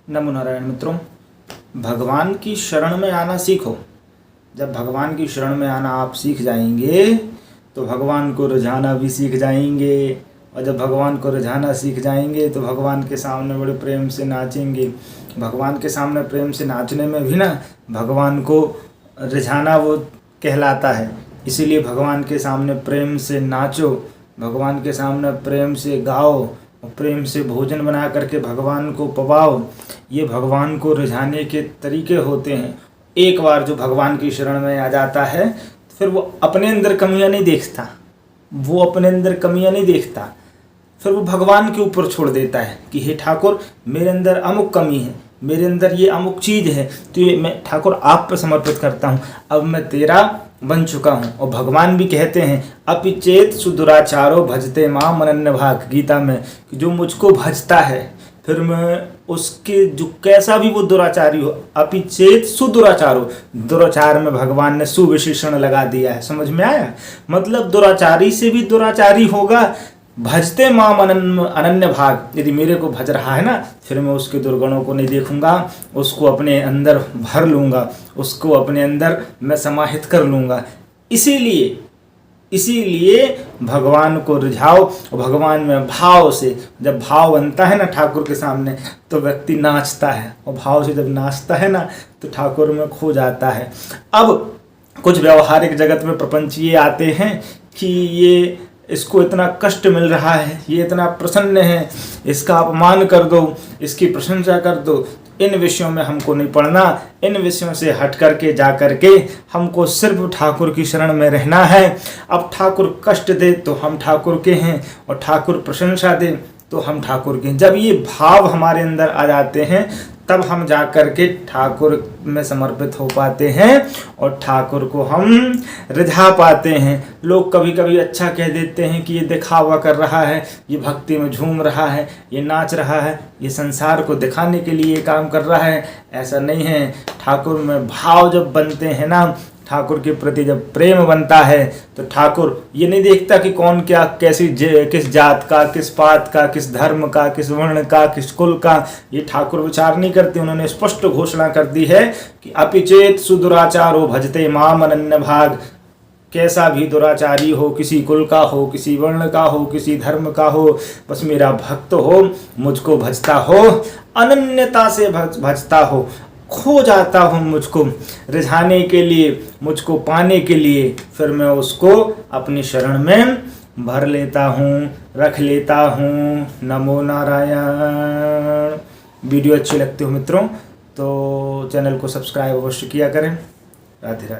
नमो नारायण मित्रों, भगवान की शरण में आना सीखो। जब भगवान की शरण में आना आप सीख जाएंगे तो भगवान को रिझाना भी सीख जाएंगे, और जब भगवान को रिझाना सीख जाएंगे तो भगवान के सामने बड़े प्रेम से नाचेंगे। भगवान के सामने प्रेम से नाचने में भी ना भगवान को रिझाना वो कहलाता है। इसीलिए भगवान के सामने प्रेम से नाचो, भगवान के सामने प्रेम से गाओ, प्रेम से भोजन बना करके भगवान को पवाओ। ये भगवान को रिझाने के तरीके होते हैं। एक बार जो भगवान की शरण में आ जाता है फिर वो अपने अंदर कमियां नहीं देखता, फिर वो भगवान के ऊपर छोड़ देता है कि हे ठाकुर, मेरे अंदर अमुक कमी है, मेरे अंदर ये अमुक चीज़ है, तो ये मैं ठाकुर आप पर समर्पित करता हूँ। अब मैं तेरा बन चुका हूँ। और भगवान भी कहते हैं अपि चेत सुदुराचारो भजते माम अनन्य भाग, गीता में, कि जो मुझको भजता है फिर मैं उसके जो कैसा भी वो दुराचारी हो, अपि चेत सुदुराचारो, दुराचार में भगवान ने सुविशेषण लगा दिया है। समझ में आया? मतलब दुराचारी से भी दुराचारी होगा। भजते माम अनन्य भाग, यदि मेरे को भज रहा है ना, फिर मैं उसके दुर्गुणों को नहीं देखूंगा, उसको अपने अंदर भर लूंगा, उसको अपने अंदर मैं समाहित कर लूंगा। इसीलिए भगवान को रिझाओ। और भगवान में भाव से जब भाव बनता है ना ठाकुर के सामने, तो व्यक्ति नाचता है, और भाव से जब नाचता है ना तो ठाकुर में खो जाता है। अब कुछ व्यवहारिक जगत में प्रपंच ये आते हैं कि ये इसको इतना कष्ट मिल रहा है, ये इतना प्रसन्न है, इसका अपमान कर दो, इसकी प्रशंसा कर दो। इन विषयों में हमको नहीं पढ़ना। इन विषयों से हट करके जा करके हमको सिर्फ ठाकुर की शरण में रहना है। अब ठाकुर कष्ट दे तो हम ठाकुर के हैं, और ठाकुर प्रशंसा दे तो हम ठाकुर के हैं। जब ये भाव हमारे अंदर आ जाते हैं तब हम जा करके ठाकुर में समर्पित हो पाते हैं और ठाकुर को हम रिझा पाते हैं। लोग कभी कभी अच्छा कह देते हैं कि ये दिखावा कर रहा है, ये भक्ति में झूम रहा है, ये नाच रहा है, ये संसार को दिखाने के लिए काम कर रहा है। ऐसा नहीं है। ठाकुर में भाव जब बनते हैं ना, ठाकुर के प्रति जब प्रेम बनता है, तो ठाकुर ये नहीं देखता कि कौन क्या किस जात का, किस पात का, किस धर्म का, किस वर्ण का, किस कुल का, ये ठाकुर विचार नहीं करते। उन्होंने स्पष्ट घोषणा कर दी है कि अपि चेत सुदुराचारो भजते माम अनन्य भाग। कैसा भी दुराचारी हो, किसी कुल का हो, किसी वर्ण का हो, किसी धर्म का हो, बस मेरा भक्त हो, मुझको भजता हो, अनन्यता से भजता हो, खो जाता हूँ मुझको रिझाने के लिए, मुझको पाने के लिए, फिर मैं उसको अपनी शरण में भर लेता हूँ, रख लेता हूँ। नमो नारायण। वीडियो अच्छी लगती हो मित्रों तो चैनल को सब्सक्राइब अवश्य किया करें। राधे राधे।